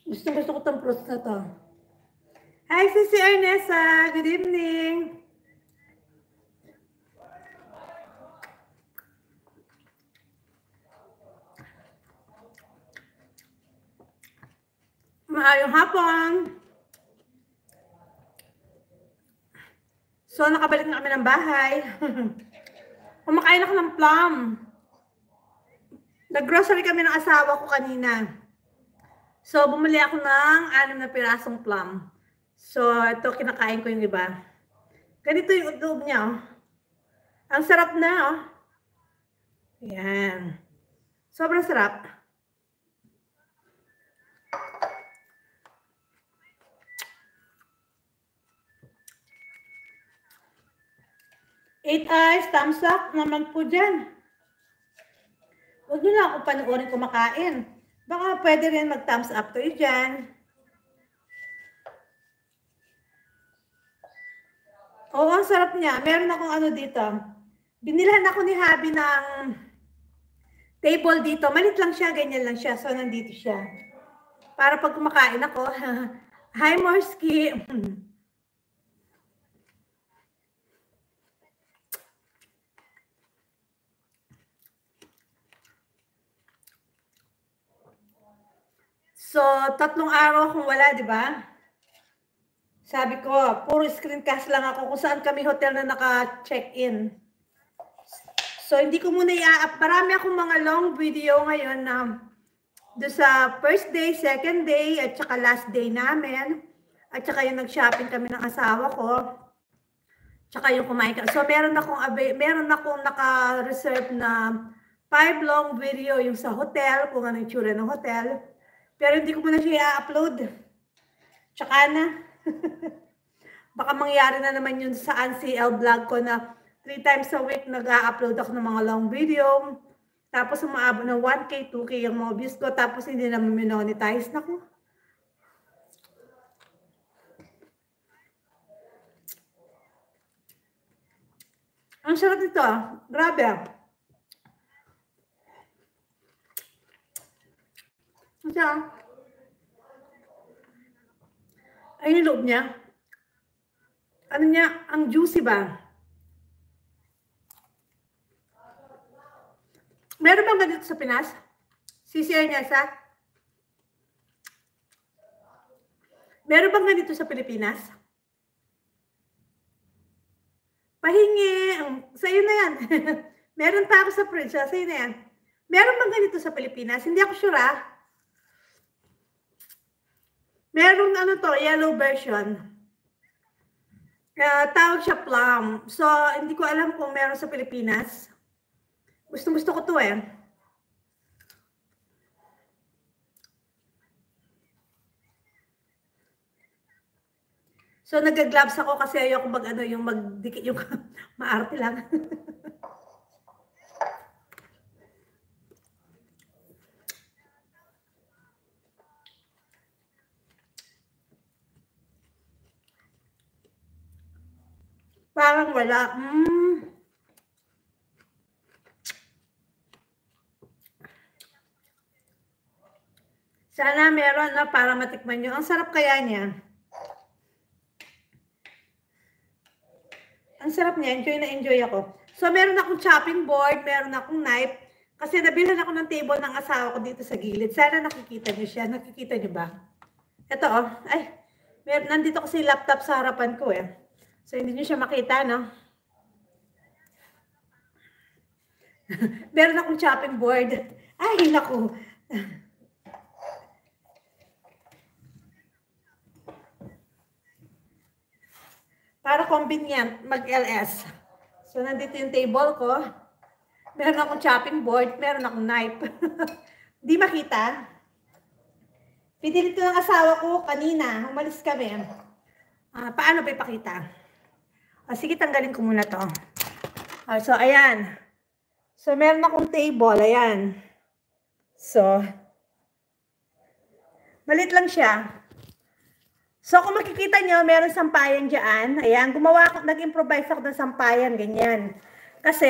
Gusto ko itong fruits na to. Hi, Sisi Ernessa. Good evening. Maayong hapon. So, nakabalik na kami ng bahay. Kumakain ako ng plum. Nag-grocery kami ng asawa ko kanina. So, bumili ako ng 6 na pirasong plum. So, ito, kinakain ko yung iba. Ganito yung loob niya, oh. Ang sarap na, oh. Ayan. Sobrang sarap. Eight eyes, thumbs up naman po dyan. Huwag nyo lang ako panoorin kumakain. Baka pwede rin mag-thumbs up kayo dyan. Oo, ang sarap niya. Meron akong ano dito. Binilhan ako ni Habi ng table dito. Malit lang siya, ganyan lang siya. So, nandito siya. Para pag kumakain ako. Hi, Morski. So, 3 araw akong wala, di ba? Sabi ko, puro screencast lang ako kung saan kami hotel na naka-check-in. So, hindi ko muna i-up. Marami akong mga long video ngayon na doon sa first day, second day, at saka last day namin. At saka yung nag-shopping kami ng asawa ko. Tsaka yung kumain ka. So, meron akong naka-reserve na 5 long video yung sa hotel, kung ano yung tsura ng hotel. Pero hindi ko muna siya i-upload. Tsaka na. Baka mangyari na naman yun sa NCL vlog ko na 3 times a week nag-upload ako ng mga long video. Tapos umaabot ng 1K, 2K yung mga views ko. Tapos hindi naman minonetize. Naku. Ang sarap nito. Grabe. Ang sarap. Ay, yung loob niya. Ano niya? Ang juicy ba? Meron bang ganito sa Pinas? Sisi Ernessa? Meron bang ganito sa Pilipinas? Pahingi. Sa'yo na yan. Meron pa ako sa fridge. Sa'yo na yan. Meron bang ganito sa Pilipinas? Hindi ako sure, ah. Merong ano to, yellow version. Tawag siya plum. So, hindi ko alam kung meron sa Pilipinas. Gusto ko to eh. So, nag-gloves ako kasi ayoko mag-ano, yung magdikit yung maarte lang. Parang wala. Sana meron na para matikman nyo. Ang sarap kaya niya. Ang sarap niya. Enjoy na enjoy ako. So, meron akong chopping board. Meron akong knife. Kasi nabilhan ako ng table ng asawa ko dito sa gilid. Sana nakikita nyo siya. Nakikita nyo ba? Ito oh. Ay, nandito kasi laptop sa harapan ko eh. So, hindi nyo siya makita, no? Meron akong chopping board. Ay, naku. Para convenient, mag-LS. So, nandito yung table ko. Meron akong chopping board. Meron akong knife. Di makita. Pinilit ko ng asawa ko kanina. Umalis kami. Paano ba ipakita? Sige, tanggalin ko muna to. So, ayan. So, meron akong table. Ayan. So, malit lang siya. So, kung makikita nyo, meron sampayan dyan. Ayan, nag-improvise ako ng sampayan, ganyan. Kasi,